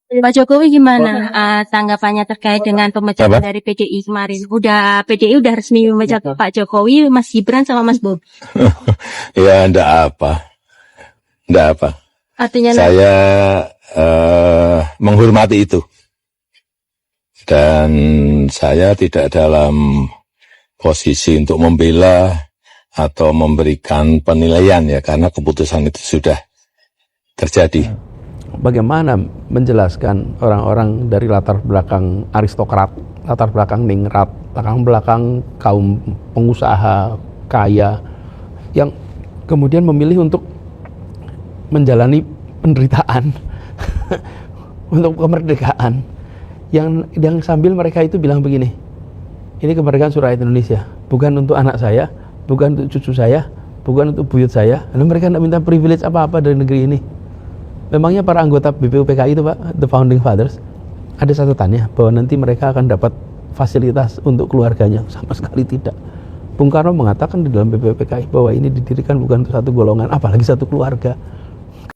Pak Jokowi gimana tanggapannya terkait dengan pemecatan dari PDI kemarin? PDI udah resmi memecat Pak Jokowi, Mas Gibran sama Mas Bob. Ya, enggak apa. Artinya saya menghormati itu. Dan saya tidak dalam posisi untuk membela atau memberikan penilaian ya, karena keputusan itu sudah terjadi. Bagaimana menjelaskan orang-orang dari latar belakang aristokrat, latar belakang ningrat, latar belakang kaum pengusaha kaya yang kemudian memilih untuk menjalani penderitaan untuk kemerdekaan yang sambil mereka itu bilang begini, ini kemerdekaan surah Indonesia, bukan untuk anak saya, bukan untuk cucu saya, bukan untuk buyut saya. Lalu mereka tidak minta privilege apa-apa dari negeri ini. Memangnya para anggota BPUPKI itu Pak, the founding fathers, ada catatannya bahwa nanti mereka akan dapat fasilitas untuk keluarganya? Sama sekali tidak. Bung Karno mengatakan di dalam BPUPKI bahwa ini didirikan bukan untuk satu golongan, apalagi satu keluarga.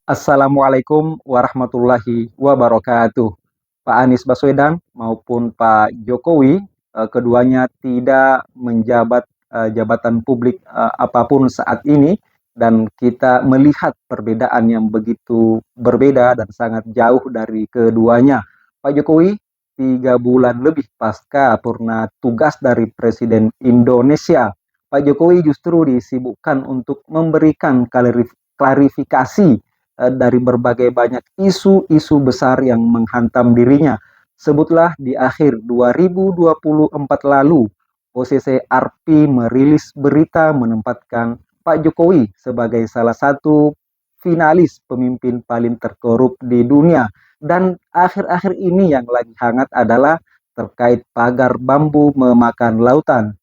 Assalamualaikum warahmatullahi wabarakatuh. Pak Anies Baswedan maupun Pak Jokowi, keduanya tidak menjabat jabatan publik apapun saat ini, dan kita melihat perbedaan yang begitu berbeda dan sangat jauh dari keduanya. Pak Jokowi 3 bulan lebih pasca purna tugas dari Presiden Indonesia, Pak Jokowi justru disibukkan untuk memberikan klarifikasi dari berbagai banyak isu-isu besar yang menghantam dirinya. Sebutlah di akhir 2024 lalu, OCCRP merilis berita menempatkan Pak Jokowi sebagai salah satu finalis pemimpin paling terkorup di dunia. Dan akhir-akhir ini yang lagi hangat adalah terkait pagar bambu memakan lautan,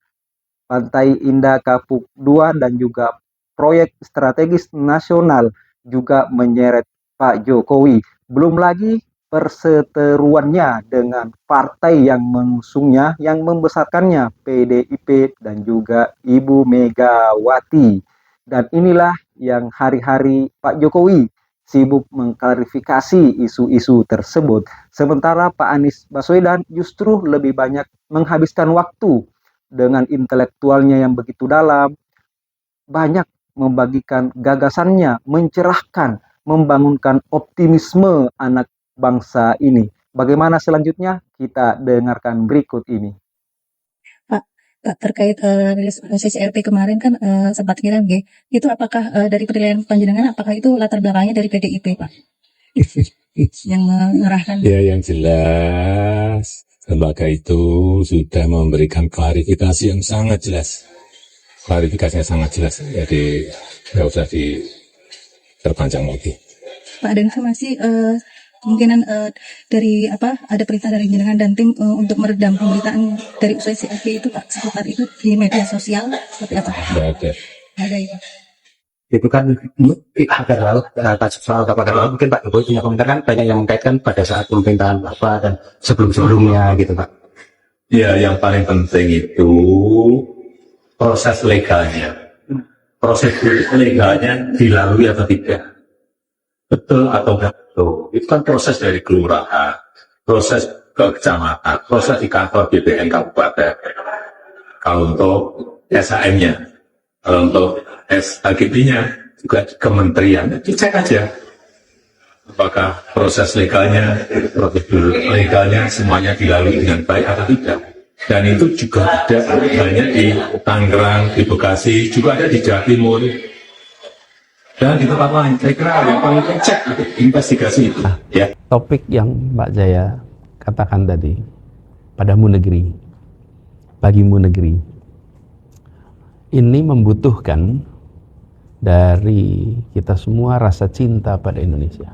Pantai Indah Kapuk 2 dan juga proyek strategis nasional juga menyeret Pak Jokowi. Belum lagi perseteruannya dengan partai yang mengusungnya, yang membesarkannya, PDIP dan juga Ibu Megawati. Dan inilah yang hari-hari Pak Jokowi sibuk mengklarifikasi isu-isu tersebut. Sementara Pak Anies Baswedan justru lebih banyak menghabiskan waktu dengan intelektualnya yang begitu dalam, banyak membagikan gagasannya, mencerahkan, membangunkan optimisme anak bangsa ini. Bagaimana selanjutnya? Kita dengarkan berikut ini. Pak, terkait rilis CCRP kemarin kan sempat ngirim nggih. Itu apakah dari penilaian panjenengan, apakah itu latar belakangnya dari PDIP, Pak? Yang mengerahkan. Ya, yang jelas lembaga itu sudah memberikan klarifikasi yang sangat jelas. Klarifikasinya sangat jelas, jadi nggak usah diperpanjang lagi. Pak, ada informasi kemungkinan dari ada perintah dari jenengan dan tim untuk meredam pemberitaan dari UCCRP itu Pak, seputar itu di media sosial seperti apa? Nggak ada. Ada ya Pak. Itu kan agar lalu soal pagar laut, mungkin Pak Jokowi punya komentar, kan banyak yang mengkaitkan pada saat pemerintahan Bapak dan sebelum-sebelumnya gitu Pak. Ya, yang paling penting itu proses legalnya. Prosedur legalnya dilalui atau tidak. Betul atau enggak betul. Itu kan proses dari kelurahan, proses ke kecamatan, proses di kantor BPN Kabupaten. Kalau untuk SAM-nya, kalau untuk SHGB-nya, juga kementerian, dicek aja. Apakah proses legalnya, prosedur legalnya semuanya dilalui dengan baik atau tidak. Dan itu juga ada banyak di Tangerang, di Bekasi, juga ada di Jawa Timur. Dan di tempat lain, saya kira yang paling cek investigasi itu. Ya. Topik yang Mbak Jaya katakan tadi, padamu negeri, bagimu negeri, ini membutuhkan dari kita semua rasa cinta pada Indonesia.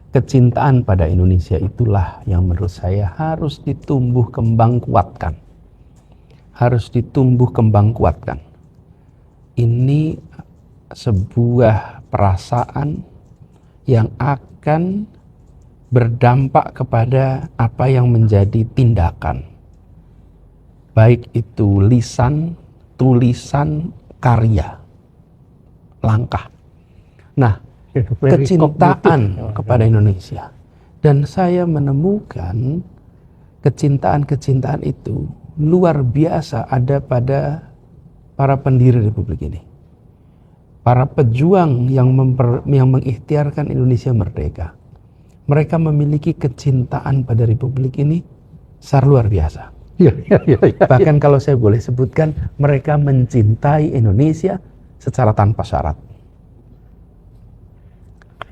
Kecintaan pada Indonesia itulah yang menurut saya harus ditumbuh kembang kuatkan. Harus ditumbuh kembang kuatkan. Ini sebuah perasaan yang akan berdampak kepada apa yang menjadi tindakan. Baik itu lisan, tulisan, karya, langkah. Nah, kecintaan kepada Indonesia Dan saya menemukan kecintaan-kecintaan itu luar biasa ada pada para pendiri Republik ini. Para pejuang yang mengikhtiarkan Indonesia merdeka. Mereka memiliki kecintaan pada Republik ini sangat luar biasa. Bahkan kalau saya boleh sebutkan, mereka mencintai Indonesia secara tanpa syarat.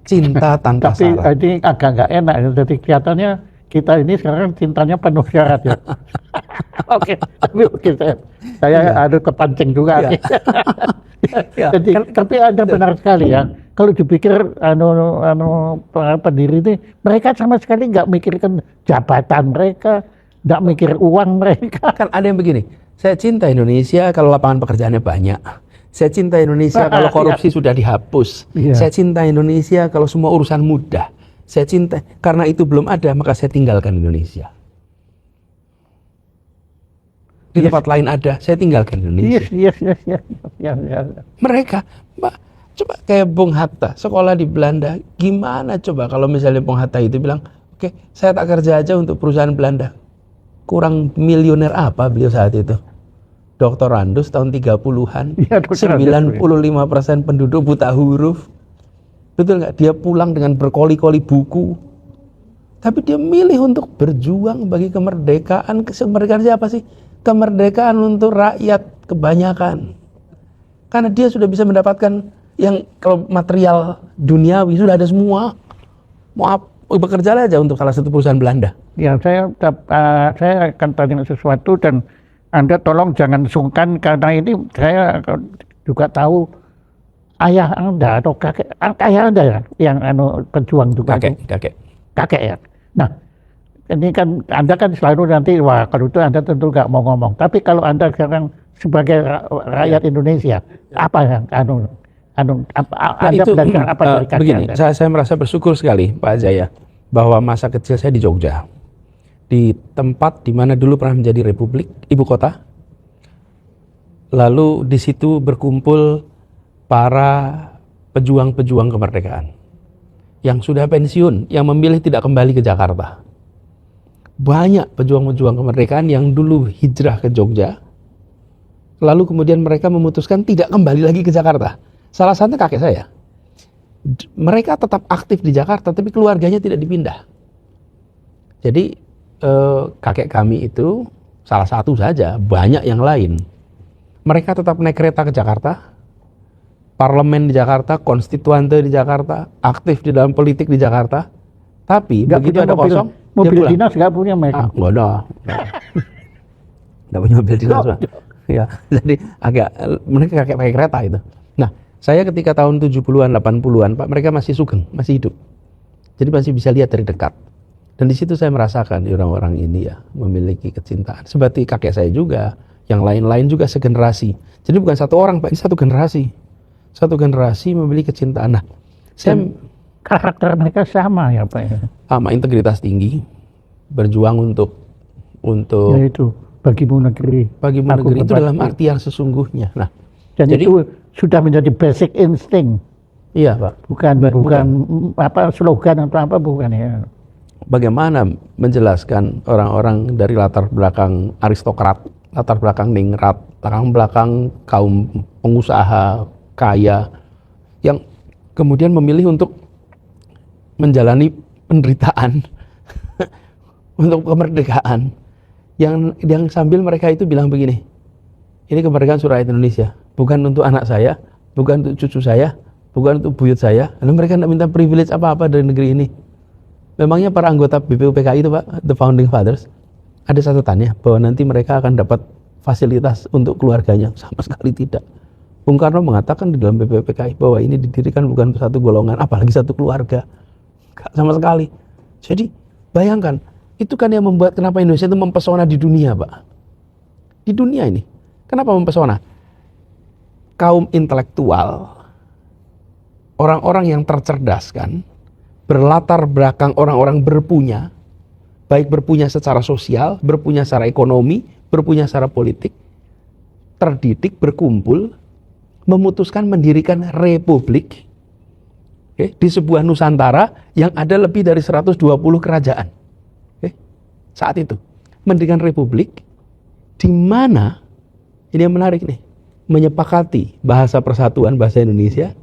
Cinta tanpa Tapi syarat. ini agak nggak enak. Jadi kelihatannya kita ini sekarang cintanya penuh syarat ya. Oke, tapi oke saya ada kepancing juga. Iya. nih. Ya. Jadi, tapi ada benar sekali ya. Kalau dipikir para pendiri ini, mereka sama sekali nggak mikirkan jabatan mereka, nggak mikir uang mereka. Kan ada yang begini, saya cinta Indonesia kalau lapangan pekerjaannya banyak. Saya cinta Indonesia kalau korupsi sudah dihapus. Iya. Saya cinta Indonesia kalau semua urusan mudah. Saya cinta, karena itu belum ada, maka saya tinggalkan Indonesia. Di tempat lain ada, saya tinggalkan Indonesia. Yes. Mereka, coba kayak Bung Hatta, sekolah di Belanda, gimana coba kalau misalnya Bung Hatta itu bilang, oke, saya tak kerja aja untuk perusahaan Belanda. Kurang milioner apa beliau saat itu? Dr. Randus tahun 30-an, Iya, Dr. Randus. 95% penduduk buta huruf. Betul nggak? Dia pulang dengan berkoli-koli buku. Tapi dia milih untuk berjuang bagi kemerdekaan. Kemerdekaan siapa sih? Kemerdekaan untuk rakyat kebanyakan. Karena dia sudah bisa mendapatkan yang kalau material duniawi sudah ada semua. Mau bekerja aja untuk salah satu perusahaan Belanda. Ya, saya akan tanya sesuatu dan Anda tolong jangan sungkan karena ini saya juga tahu ayah Anda atau ayah Anda ya yang pejuang juga. Kakek ya. Nah, ini kan Anda kan selalu nanti wah kalau itu Anda tentu nggak mau ngomong. Tapi kalau Anda sekarang sebagai rakyat Indonesia apa yang Anda belajar apa dari kakek begini, Anda? saya merasa bersyukur sekali Pak Jaya bahwa masa kecil saya di Jogja, di tempat di mana dulu pernah menjadi republik, ibu kota. Lalu di situ berkumpul para pejuang-pejuang kemerdekaan yang sudah pensiun, yang memilih tidak kembali ke Jakarta. Banyak pejuang-pejuang kemerdekaan yang dulu hijrah ke Jogja, lalu kemudian mereka memutuskan tidak kembali lagi ke Jakarta. Salah satunya kakek saya. Mereka tetap aktif di Jakarta, tapi keluarganya tidak dipindah. Jadi kakek kami itu salah satu saja, banyak yang lain. Mereka tetap naik kereta ke Jakarta, parlemen di Jakarta, konstituante di Jakarta, aktif di dalam politik di Jakarta. Tapi Nggak begitu punya ada kosong, dia mobil pulang. dinas nggak punya mereka. Nggak ada. Nggak punya mobil dinas, Pak. Ya, jadi agak mereka pakai kereta itu. Nah, saya ketika tahun 70-an, 80-an, Pak, mereka masih sugeng, masih hidup. Jadi masih bisa lihat dari dekat. Dan di situ saya merasakan orang-orang ini ya memiliki kecintaan. Seperti kakek saya juga, yang lain-lain juga segenerasi. Jadi bukan satu orang, Pak, ini satu generasi. Satu generasi memiliki kecintaan. Nah, saya Karakter mereka sama ya Pak ya. sama integritas tinggi, berjuang untuk Yaitu bagimu negeri. bagimu aku negeri itu berbakti. dalam arti yang sesungguhnya. Nah, Dan jadi- itu sudah menjadi basic instinct, iya Pak. bukan apa slogan atau apa bukan ya. Bagaimana menjelaskan orang-orang dari latar belakang aristokrat, latar belakang ningrat, latar belakang kaum pengusaha kaya yang kemudian memilih untuk menjalani penderitaan untuk kemerdekaan yang sambil mereka itu bilang begini, ini kemerdekaan untuk rakyat Indonesia, bukan untuk anak saya, bukan untuk cucu saya, bukan untuk buyut saya. Lalu mereka tidak minta privilege apa-apa dari negeri ini. Memangnya para anggota BPUPKI itu Pak, the founding fathers, ada catatannya bahwa nanti mereka akan dapat fasilitas untuk keluarganya? Sama sekali tidak. Bung Karno mengatakan di dalam BPUPKI bahwa ini didirikan bukan satu golongan, apalagi satu keluarga. Gak sama sekali. Jadi bayangkan, itu kan yang membuat kenapa Indonesia itu mempesona di dunia, Pak. Di dunia ini, kenapa mempesona? Kaum intelektual, orang-orang yang tercerdaskan, berlatar belakang orang-orang berpunya, baik berpunya secara sosial, berpunya secara ekonomi, berpunya secara politik, terdidik, berkumpul, memutuskan mendirikan republik di sebuah Nusantara yang ada lebih dari 120 kerajaan. Saat itu mendirikan republik di mana, ini yang menarik nih, menyepakati bahasa persatuan bahasa Indonesia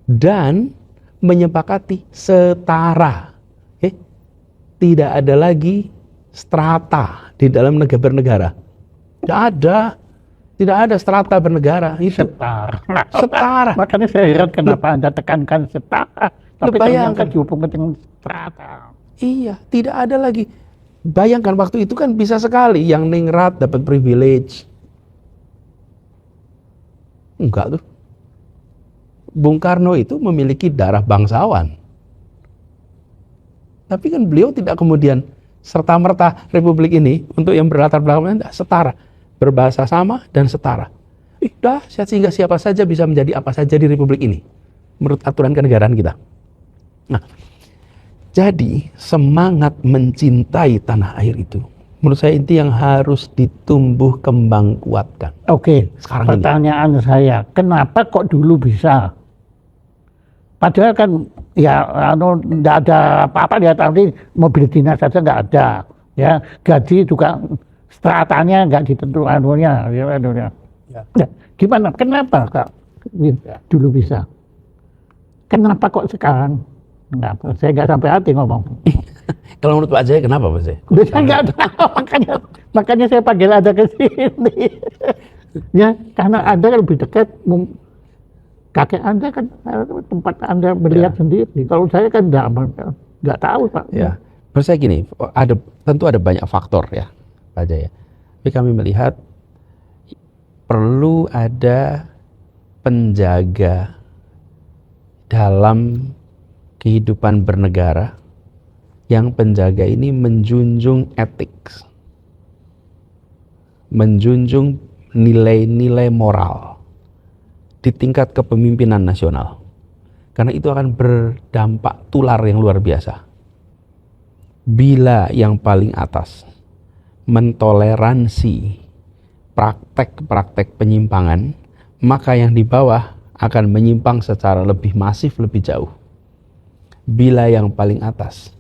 dan menyepakati setara. Tidak ada lagi strata di dalam bernegara. Tidak ada strata bernegara. Itu Setara. setara. Makanya saya heran kenapa Anda tekankan setara, tapi Bayangkan. ternyata dihubungkan dengan strata. Iya, tidak ada lagi. Bayangkan waktu itu kan bisa sekali yang ningrat dapat privilege. Enggak tuh. Bung Karno itu memiliki darah bangsawan. Tapi kan beliau tidak kemudian serta-merta republik ini untuk yang berlatar belakang setara. Berbahasa sama dan setara. Dahsyat sehingga siapa saja bisa menjadi apa saja di republik ini. Menurut aturan kenegaraan kita. Nah, jadi semangat mencintai tanah air itu, menurut saya itu yang harus ditumbuh kembang kuatkan. Oke, Sekarang ini. pertanyaan saya, kenapa kok dulu bisa? Padahal kan ya enggak ada apa-apa ya, tapi mobil dinas saja enggak ada. Ya, gaji juga stratanya enggak ditentukan anunya. Ya. Nah, gimana? Kenapa Kak dulu bisa? Kenapa kok sekarang? Kenapa? Saya enggak sampai hati ngomong. Kalau menurut Pak Jaya kenapa Pak Jaya? Saya enggak tahu, makanya saya panggil Anda ke sini. Ya, karena Anda kan lebih dekat, kakek Anda kan tempat Anda melihat sendiri. Kalau saya kan enggak tahu, Pak. Ya, menurut saya gini, tentu ada banyak faktor ya Pak Jaya. Tapi kami melihat perlu ada penjaga dalam kehidupan bernegara, yang penjaga ini menjunjung etik, menjunjung nilai-nilai moral di tingkat kepemimpinan nasional. Karena itu akan berdampak tular yang luar biasa. Bila yang paling atas mentoleransi praktek-praktek penyimpangan, maka yang di bawah akan menyimpang secara lebih masif, lebih jauh. Bila yang paling atas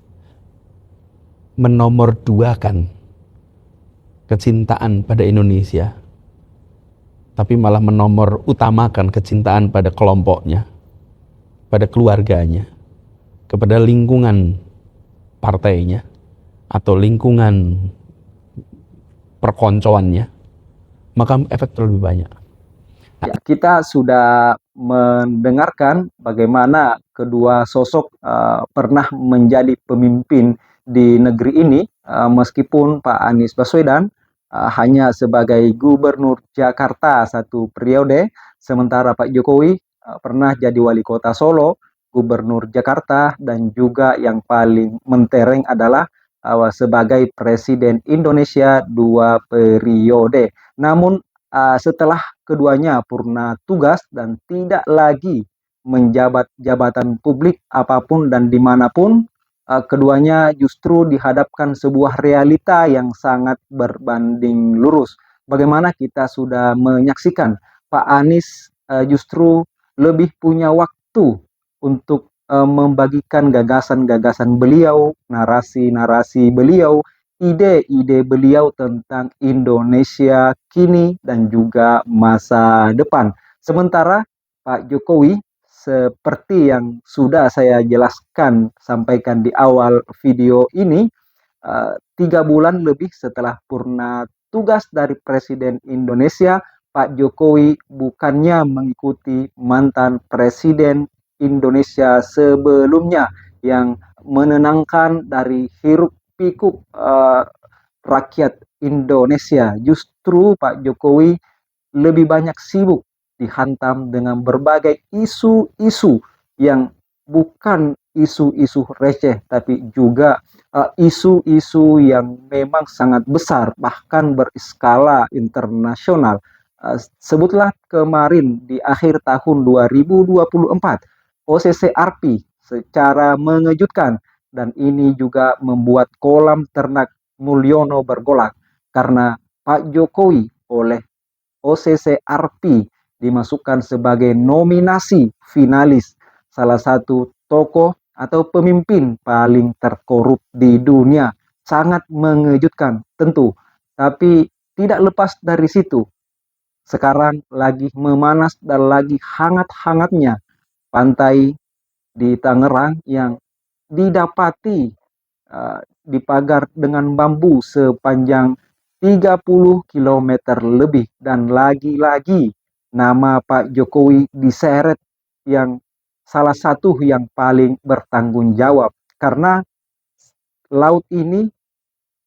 menomorduakan kecintaan pada Indonesia, tapi malah menomor utamakan kecintaan pada kelompoknya, pada keluarganya, kepada lingkungan partainya, atau lingkungan perkoncoannya, maka efek lebih banyak. Ya, kita sudah mendengarkan bagaimana kedua sosok pernah menjadi pemimpin di negeri ini, meskipun Pak Anies Baswedan hanya sebagai gubernur Jakarta satu periode, sementara Pak Jokowi pernah jadi wali kota Solo, gubernur Jakarta, dan juga yang paling mentereng adalah sebagai presiden Indonesia 2 periode. Namun setelah keduanya purna tugas dan tidak lagi menjabat jabatan publik apapun dan dimanapun, keduanya justru dihadapkan sebuah realita yang sangat berbanding lurus. Bagaimana kita sudah menyaksikan Pak Anies justru lebih punya waktu untuk membagikan gagasan-gagasan beliau, narasi-narasi beliau, ide-ide beliau tentang Indonesia kini dan juga masa depan. Sementara Pak Jokowi, seperti yang sudah saya jelaskan, sampaikan di awal video ini, 3 bulan lebih setelah purna tugas dari Presiden Indonesia, Pak Jokowi bukannya mengikuti mantan Presiden Indonesia sebelumnya yang menenangkan dari hiruk pikuk rakyat Indonesia. Justru Pak Jokowi lebih banyak sibuk dihantam dengan berbagai isu-isu yang bukan isu-isu receh, tapi juga isu-isu yang memang sangat besar, bahkan berskala internasional. Sebutlah kemarin di akhir tahun 2024, OCCRP secara mengejutkan, dan ini juga membuat kolam ternak Mulyono bergolak karena Pak Jokowi oleh OCCRP dimasukkan sebagai nominasi finalis salah satu tokoh atau pemimpin paling terkorup di dunia. Sangat mengejutkan tentu, tapi tidak lepas dari situ. Sekarang lagi memanas dan lagi hangat-hangatnya pantai di Tangerang yang didapati dipagar dengan bambu sepanjang 30 kilometer lebih, dan lagi-lagi nama Pak Jokowi diseret yang salah satu yang paling bertanggung jawab, karena laut ini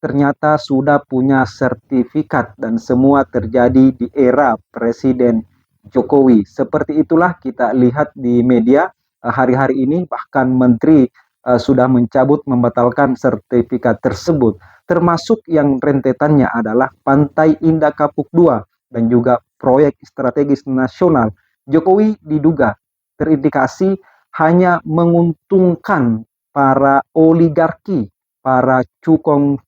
ternyata sudah punya sertifikat dan semua terjadi di era Presiden Jokowi. Seperti itulah kita lihat di media hari-hari ini, bahkan Menteri sudah mencabut, membatalkan sertifikat tersebut. Termasuk yang rentetannya adalah Pantai Indah Kapuk II dan juga proyek strategis nasional. Jokowi diduga terindikasi hanya menguntungkan para oligarki, para cukong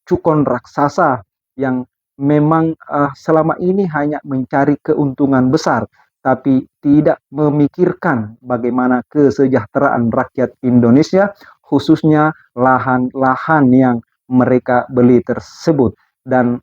raksasa yang memang selama ini hanya mencari keuntungan besar, tapi tidak memikirkan bagaimana kesejahteraan rakyat Indonesia, khususnya lahan-lahan yang mereka beli tersebut. Dan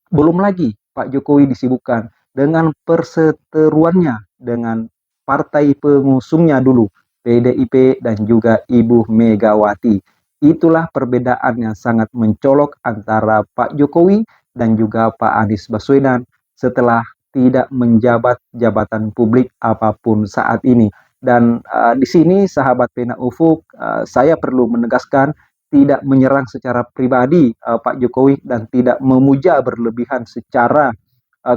belum lagi Pak Jokowi disibukkan dengan perseteruannya dengan partai pengusungnya dulu, PDIP dan juga Ibu Megawati. Itulah perbedaan yang sangat mencolok antara Pak Jokowi dan juga Pak Anies Baswedan setelah tidak menjabat jabatan publik apapun saat ini. Dan di sini sahabat Pena Ufuk, saya perlu menegaskan tidak menyerang secara pribadi Pak Jokowi dan tidak memuja berlebihan secara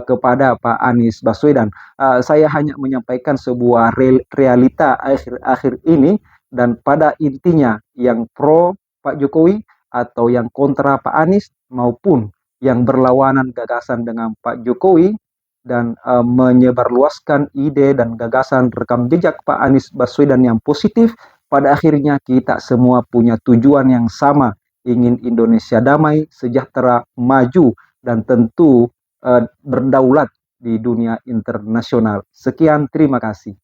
kepada Pak Anies Baswedan. Saya hanya menyampaikan sebuah realita akhir-akhir ini, dan pada intinya yang pro Pak Jokowi atau yang kontra Pak Anies maupun yang berlawanan gagasan dengan Pak Jokowi dan menyebarluaskan ide dan gagasan rekam jejak Pak Anies Baswedan yang positif, pada akhirnya kita semua punya tujuan yang sama, ingin Indonesia damai, sejahtera, maju, dan tentu berdaulat di dunia internasional. Sekian, terima kasih.